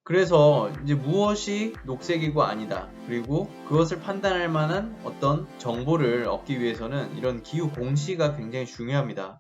그래서 이제 무엇이 녹색이고 아니다. 그리고 그것을 판단할 만한 어떤 정보를 얻기 위해서는 이런 기후 공시가 굉장히 중요합니다.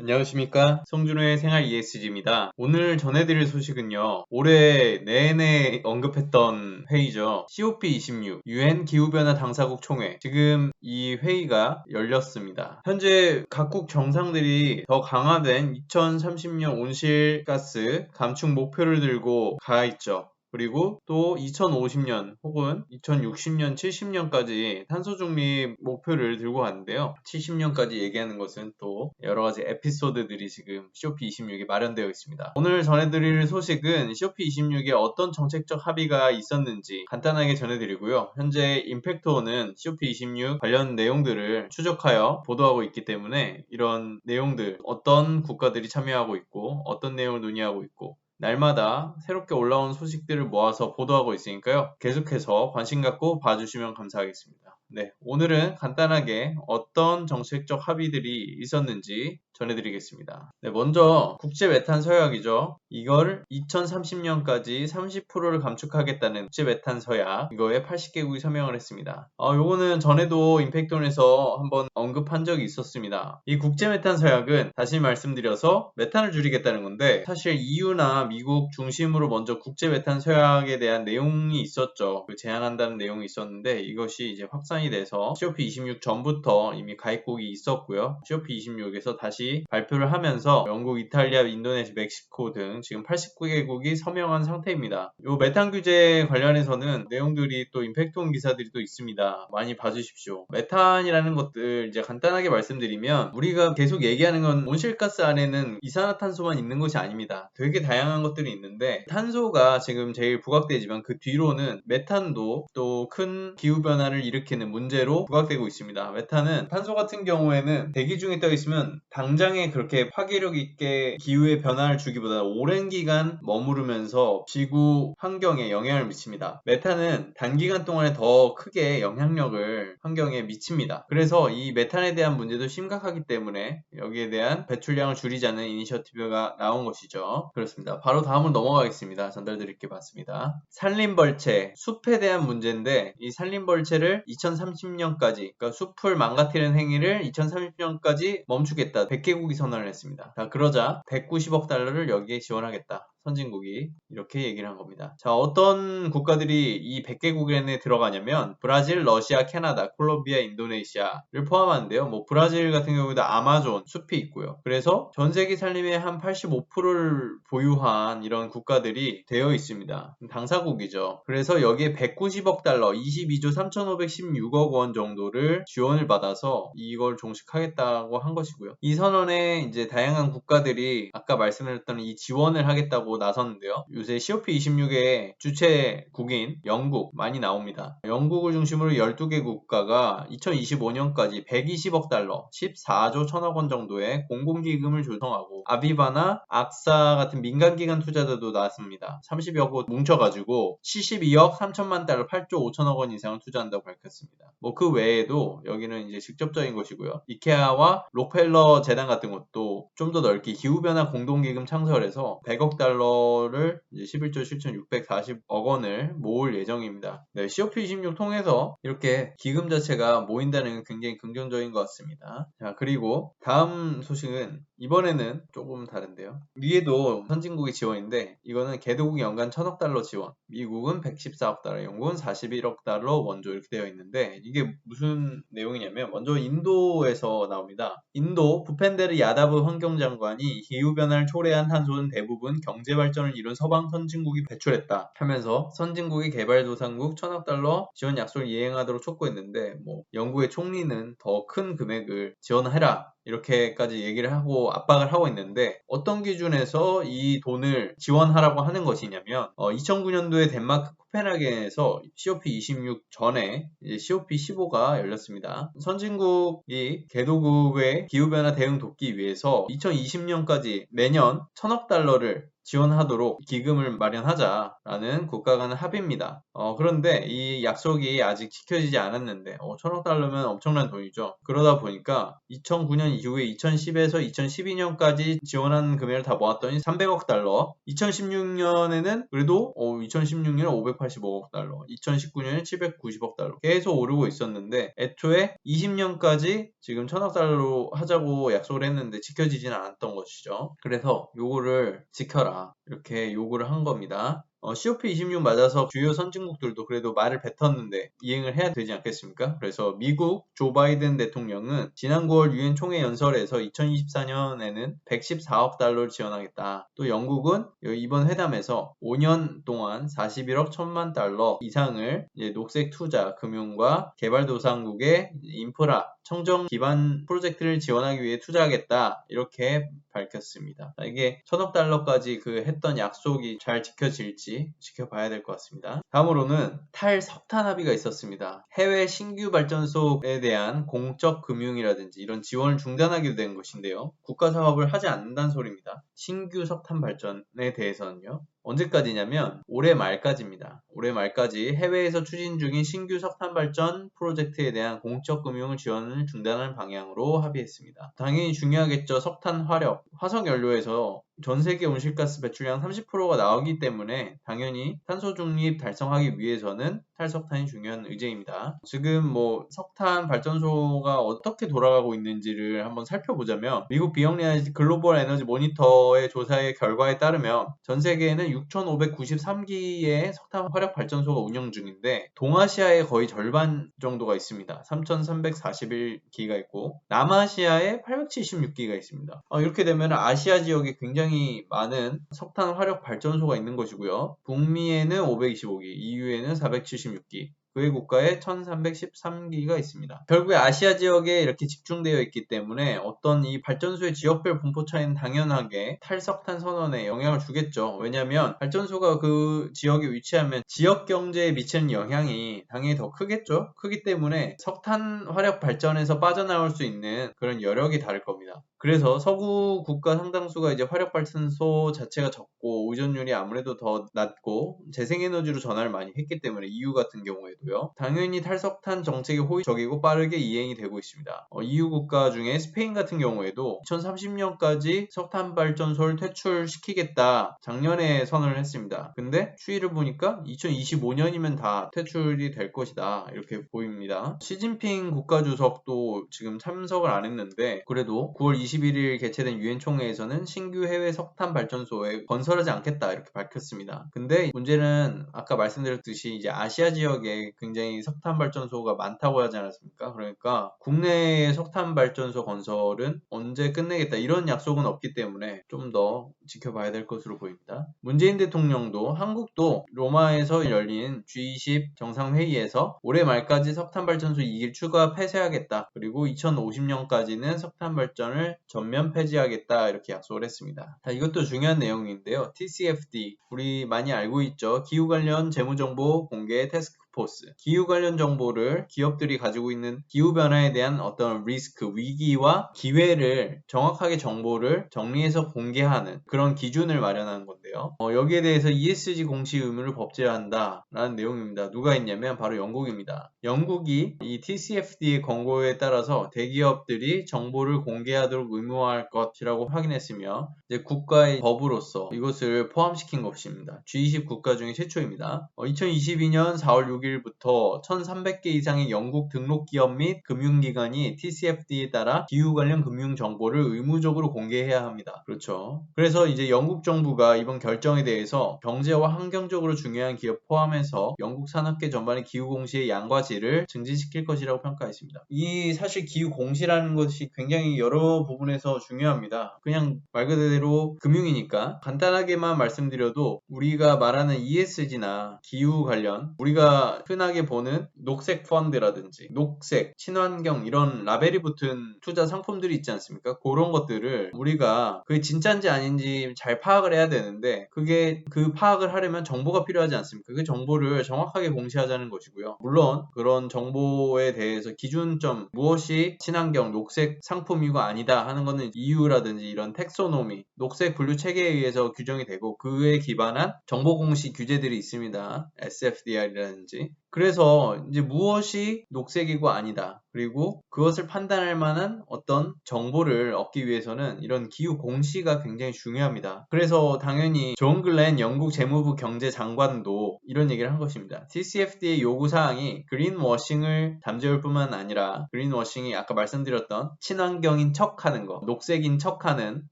안녕하십니까, 송준호의 생활 ESG입니다. 오늘 전해드릴 소식은요, 올해 내내 언급했던 회의죠. COP26 UN 기후변화 당사국 총회. 지금 이 회의가 열렸습니다. 현재 각국 정상들이 더 강화된 2030년 온실가스 감축 목표를 들고 가 있죠. 그리고 또 2050년 혹은 2060년, 70년까지 탄소 중립 목표를 들고 가는데요. 70년까지 얘기하는 것은 또 여러 가지 에피소드들이 지금 COP26에 마련되어 있습니다. 오늘 전해드릴 소식은 COP26에 어떤 정책적 합의가 있었는지 간단하게 전해드리고요. 현재 임팩트호는 COP26 관련 내용들을 추적하여 보도하고 있기 때문에 이런 내용들, 어떤 국가들이 참여하고 있고 어떤 내용을 논의하고 있고 날마다 새롭게 올라온 소식들을 모아서 보도하고 있으니까요. 계속해서 관심 갖고 봐주시면 감사하겠습니다. 네, 오늘은 간단하게 어떤 정책적 합의들이 있었는지 전해드리겠습니다. 네, 먼저 국제 메탄 서약이죠. 이걸 2030년까지 30%를 감축하겠다는 국제 메탄 서약, 이거에 80개국이 서명을 했습니다. 요거는 전에도 임팩트온에서 한번 언급한 적이 있었습니다. 이 국제 메탄 서약은 다시 말씀드려서 메탄을 줄이겠다는 건데, 사실 EU나 미국 중심으로 먼저 국제 메탄 서약에 대한 내용이 있었죠. 제안한다는 내용이 있었는데 이것이 이제 확산이 돼서 COP26 전부터 이미 가입국이 있었고요. COP26에서 다시 발표를 하면서 영국, 이탈리아, 인도네시아, 멕시코 등 지금 89개국이 서명한 상태입니다. 이 메탄 규제 관련해서는 내용들이 또 임팩트온 기사들이 또 있습니다. 많이 봐주십시오. 메탄이라는 것들 이제 간단하게 말씀드리면, 우리가 계속 얘기하는 건 온실가스 안에는 이산화탄소만 있는 것이 아닙니다. 되게 다양한 것들이 있는데, 탄소가 지금 제일 부각되지만 그 뒤로는 메탄도 또 큰 기후변화를 일으키는 문제로 부각되고 있습니다. 메탄은 탄소 같은 경우에는 대기 중에 떠 있으면 당장에 그렇게 파괴력 있게 기후의 변화를 주기보다 오랜 기간 머무르면서 지구 환경에 영향을 미칩니다. 메탄은 단기간 동안에 더 크게 영향력을 환경에 미칩니다. 그래서 이 메탄에 대한 문제도 심각하기 때문에 여기에 대한 배출량을 줄이자는 이니셔티브가 나온 것이죠. 그렇습니다. 바로 다음으로 넘어가겠습니다. 전달드릴 게 많습니다. 산림벌채, 숲에 대한 문제인데, 이 산림벌채를 2030년까지, 그러니까 숲을 망가뜨리는 행위를 2030년까지 멈추겠다. 100개국이 선언을 했습니다. 자, 그러자 190억 달러를 여기에 지원하겠다. 선진국이 이렇게 얘기를 한 겁니다. 자, 어떤 국가들이 이 100개국 안에 들어가냐면 브라질, 러시아, 캐나다, 콜롬비아, 인도네시아를 포함하는데요. 뭐 브라질 같은 경우에도 아마존 숲이 있고요. 그래서 전 세계 산림의 한 85%를 보유한 이런 국가들이 되어 있습니다. 당사국이죠. 그래서 여기에 190억 달러, 22조 3,516억 원 정도를 지원을 받아서 이걸 종식하겠다고 한 것이고요. 이 선언에 이제 다양한 국가들이 아까 말씀드렸던 이 지원을 하겠다고 나섰는데요. 요새 COP26의 주최국인 영국 많이 나옵니다. 영국을 중심으로 12개 국가가 2025년까지 120억 달러, 14조 1천억 원 정도의 공공기금을 조성하고, 아비바나 악사 같은 민간기관 투자자도 나왔습니다. 30여 곳 뭉쳐가지고 72억 3천만 달러, 8조 5천억 원 이상을 투자한다고 밝혔습니다. 뭐 그 외에도 여기는 이제 직접적인 것이고요. 이케아와 록펠러 재단 같은 것도 좀 더 넓게 기후변화 공동기금 창설해서 100억 달러를 이제 11조 7,640억 원을 모을 예정입니다. 네, COP26 통해서 이렇게 기금 자체가 모인다는 건 굉장히 긍정적인 것 같습니다. 자, 그리고 다음 소식은 이번에는 조금 다른데요. 위에도 선진국의 지원인데, 이거는 개도국 연간 1,000억 달러 지원, 미국은 114억 달러, 영국은 41억 달러 원조 이렇게 되어 있는데, 이게 무슨 내용이냐면 먼저 인도에서 나옵니다. 인도 부펜데르 야다브 환경장관이 기후변화를 초래한 탄소는 대부분 경제발전을 이룬 서방 선진국이 배출했다 하면서 선진국이 개발도상국 1,000억 달러 지원 약속을 이행하도록 촉구했는데, 뭐 영국의 총리는 더 큰 금액을 지원해라 이렇게까지 얘기를 하고 압박을 하고 있는데, 어떤 기준에서 이 돈을 지원하라고 하는 것이냐면 2009년도에 덴마크 코펜하겐에서 COP26 전에 이제 COP15가 열렸습니다. 선진국이 개도국의 기후변화 대응 돕기 위해서 2020년까지 매년 1,000억 달러를 지원하도록 기금을 마련하자라는 국가 간의 합의입니다. 그런데 이 약속이 아직 지켜지지 않았는데 1000억 달러면 엄청난 돈이죠. 그러다 보니까 2009년 이후에 2010에서 2012년까지 지원한 금액을 다 모았더니 300억 달러, 2016년에는 그래도 2016년에 585억 달러, 2019년에 790억 달러 계속 오르고 있었는데 애초에 20년까지 지금 1000억 달러로 하자고 약속을 했는데 지켜지진 않았던 것이죠. 그래서 요거를 지켜라 이렇게 요구를 한 겁니다. COP26 맞아서 주요 선진국들도 그래도 말을 뱉었는데 이행을 해야 되지 않겠습니까? 그래서 미국 조 바이든 대통령은 지난 9월 유엔 총회 연설에서 2024년에는 114억 달러를 지원하겠다. 또 영국은 이번 회담에서 5년 동안 41억 1000만 달러 이상을 녹색 투자, 금융과 개발도상국의 인프라, 청정 기반 프로젝트를 지원하기 위해 투자하겠다. 이렇게 밝혔습니다. 이게 1000억 달러까지 했던 약속이 잘 지켜질지 지켜봐야 될 것 같습니다. 다음으로는 탈석탄 합의가 있었습니다. 해외 신규 발전소에 대한 공적 금융이라든지 이런 지원을 중단하기로 된 것인데요. 국가 사업을 하지 않는다는 소리입니다. 신규 석탄 발전에 대해서는요. 언제까지냐면 올해 말까지입니다. 올해 말까지 해외에서 추진 중인 신규 석탄 발전 프로젝트에 대한 공적 금융 지원을 중단하는 방향으로 합의했습니다. 당연히 중요하겠죠. 석탄 화력, 화석 연료에서 전 세계 온실가스 배출량 30%가 나오기 때문에 당연히 탄소 중립 달성하기 위해서는 탈석탄이 중요한 의제입니다. 지금 석탄 발전소가 어떻게 돌아가고 있는지를 한번 살펴보자면 미국 비영리 글로벌 에너지 모니터의 조사의 결과에 따르면 전 세계에는 6,593기의 석탄 화력 발전소가 운영 중인데 동아시아에 거의 절반 정도가 있습니다. 3,341기가 있고 남아시아에 876기가 있습니다. 이렇게 되면 아시아 지역에 굉장히 많은 석탄 화력 발전소가 있는 것이고요. 북미에는 525기, EU에는 476기, 그외 국가에 1313기가 있습니다. 결국에 아시아 지역에 이렇게 집중되어 있기 때문에 어떤 이 발전소의 지역별 분포 차이는 당연하게 탈석탄 선언에 영향을 주겠죠. 왜냐하면 발전소가 그 지역에 위치하면 지역 경제에 미치는 영향이 당연히 더 크겠죠. 크기 때문에 석탄 화력 발전에서 빠져나올 수 있는 그런 여력이 다를 겁니다. 그래서 서구 국가 상당수가 이제 화력 발전소 자체가 적고 의존율이 아무래도 더 낮고 재생에너지로 전환을 많이 했기 때문에 EU 같은 경우에도요. 당연히 탈석탄 정책이 호의적이고 빠르게 이행이 되고 있습니다. EU 국가 중에 스페인 같은 경우에도 2030년까지 석탄 발전소를 퇴출시키겠다 작년에 선언을 했습니다. 근데 추이를 보니까 2025년이면 다 퇴출이 될 것이다 이렇게 보입니다. 시진핑 국가주석도 지금 참석을 안 했는데 그래도 9월 21일 개최된 유엔 총회에서는 신규 해외 석탄 발전소에 건설하지 않겠다 이렇게 밝혔습니다. 근데 문제는 아까 말씀드렸듯이 이제 아시아 지역에 굉장히 석탄 발전소가 많다고 하지 않았습니까? 그러니까 국내의 석탄 발전소 건설은 언제 끝내겠다 이런 약속은 없기 때문에 좀 더 지켜봐야 될 것으로 보입니다. 문재인 대통령도 한국도 로마에서 열린 G20 정상회의에서 올해 말까지 석탄 발전소 2기 추가 폐쇄하겠다. 그리고 2050년까지는 석탄 발전을 전면 폐지하겠다 이렇게 약속을 했습니다. 이것도 중요한 내용인데요. TCFD 우리 많이 알고 있죠. 기후 관련 재무정보 공개 태스크포스. 기후 관련 정보를 기업들이 가지고 있는 기후 변화에 대한 어떤 리스크, 위기와 기회를 정확하게 정보를 정리해서 공개하는 그런 기준을 마련하는 건데요. 여기에 대해서 ESG 공시 의무를 법제화한다 라는 내용입니다. 누가 있냐면 바로 영국입니다. 영국이 이 TCFD의 권고에 따라서 대기업들이 정보를 공개하도록 의무화할 것이라고 확인했으며 이제 국가의 법으로서 이것을 포함시킨 것입니다. G20 국가 중에 최초입니다. 2022년 4월 6일부터 1300개 이상의 영국 등록기업 및 금융기관이 TCFD에 따라 기후 관련 금융 정보를 의무적으로 공개해야 합니다. 그렇죠. 그래서 이제 영국 정부가 이번 결정에 대해서 경제와 환경적으로 중요한 기업 포함해서 영국 산업계 전반의 기후 공시의 양과 질을 증진시킬 것이라고 평가했습니다. 이 사실 기후 공시라는 것이 굉장히 여러 부분에서 중요합니다. 그냥 말 그대로 금융이니까 간단하게만 말씀드려도 우리가 말하는 ESG나 기후 관련 우리가 우리가 흔하게 보는 녹색 펀드라든지 녹색, 친환경 이런 라벨이 붙은 투자 상품들이 있지 않습니까? 그런 것들을 우리가 그게 진짜인지 아닌지 잘 파악을 해야 되는데 그게 그 파악을 하려면 정보가 필요하지 않습니까? 그 정보를 정확하게 공시하자는 것이고요. 물론 그런 정보에 대해서 기준점 무엇이 친환경, 녹색 상품이고 아니다 하는 것은 EU라든지 이런 텍소노미, 녹색 분류 체계에 의해서 규정이 되고 그에 기반한 정보 공시 규제들이 있습니다. SFDR이라든지. 그래서 이제 무엇이 녹색이고 아니다. 그리고 그것을 판단할 만한 어떤 정보를 얻기 위해서는 이런 기후 공시가 굉장히 중요합니다. 그래서 당연히 존 글렌 영국 재무부 경제장관도 이런 얘기를 한 것입니다. TCFD의 요구사항이 그린워싱을 잠재울 뿐만 아니라 그린워싱이 아까 말씀드렸던 친환경인 척하는 거, 녹색인 척하는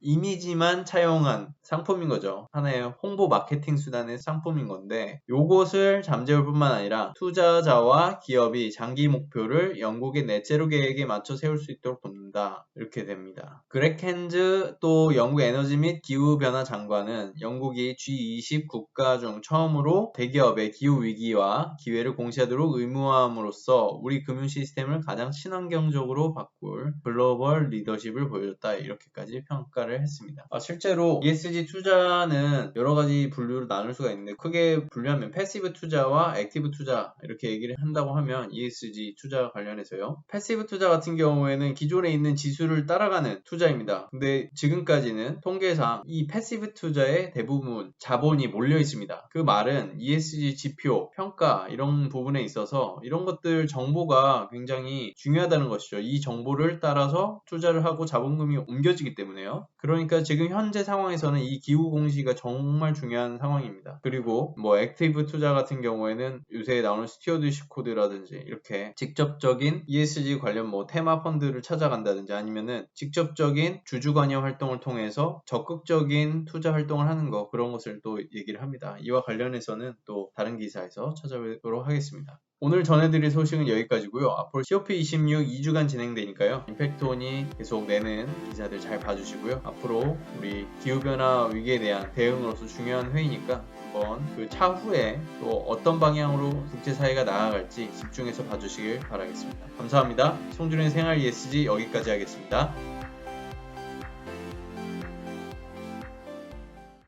이미지만 차용한 상품인 거죠. 하나의 홍보 마케팅 수단의 상품인 건데 요것을 잠재울 뿐만 아니라 투자자와 기업이 장기 목표를 영국의 넷제로 계획에 맞춰 세울 수 있도록 돕는다. 이렇게 됩니다. 그렉 헨즈 또 영국 에너지 및 기후변화 장관은 영국이 G20 국가 중 처음으로 대기업의 기후위기와 기회를 공시하도록 의무화함으로써 우리 금융 시스템을 가장 친환경적으로 바꿀 글로벌 리더십을 보여줬다. 이렇게까지 평가를 했습니다. 실제로 ESG 투자는 여러 가지 분류로 나눌 수가 있는데 크게 분류하면 패시브 투자와 액티브 투자 이렇게 얘기를 한다고 하면 ESG 투자 관련해서요. 패시브 투자 같은 경우에는 기존에 있는 지수를 따라가는 투자입니다. 근데 지금까지는 통계상 이 패시브 투자에 대부분 자본이 몰려 있습니다. 그 말은 ESG 지표, 평가 이런 부분에 있어서 이런 것들 정보가 굉장히 중요하다는 것이죠. 이 정보를 따라서 투자를 하고 자본금이 옮겨지기 때문에요. 그러니까 지금 현재 상황에서는 이 기후 공시가 정말 중요한 상황입니다. 그리고 뭐 액티브 투자 같은 경우에는 요새 나오는 스튜어드십 코드라든지 이렇게 직접적인 ESG 관련 뭐 테마 펀드를 찾아간다든지 아니면은 직접적인 주주관여 활동을 통해서 적극적인 투자 활동을 하는 거 그런 것을 또 얘기를 합니다. 이와 관련해서는 또 다른 기사에서 찾아보도록 하겠습니다. 오늘 전해드릴 소식은 여기까지고요. 앞으로 COP26 2주간 진행되니까요. 임팩트온이 계속 내는 기사들 잘 봐주시고요. 앞으로 우리 기후변화 위기에 대한 대응으로서 중요한 회의니까 한번 그 차후에 또 어떤 방향으로 국제사회가 나아갈지 집중해서 봐주시길 바라겠습니다. 감사합니다. 송준의 생활 ESG 여기까지 하겠습니다.